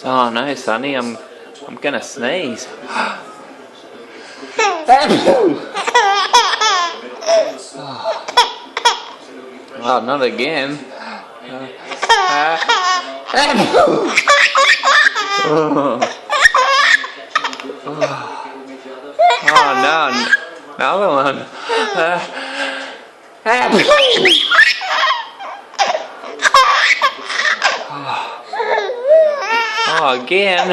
Oh no, Sonny, I'm gonna sneeze. Oh, not again. Oh no, another one. Oh, again.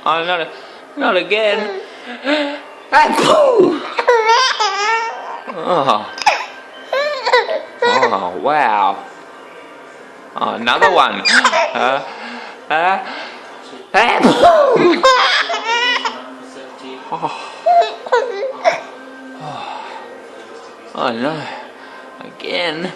Oh, not again. Oh, wow. Oh, another one. Oh no, again.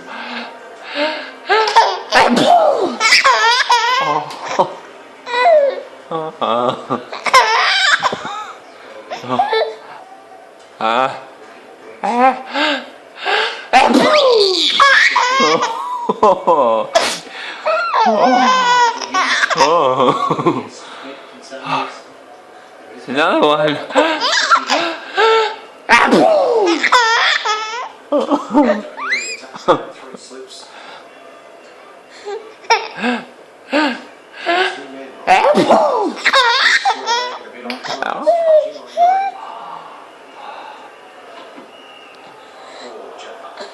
Another one.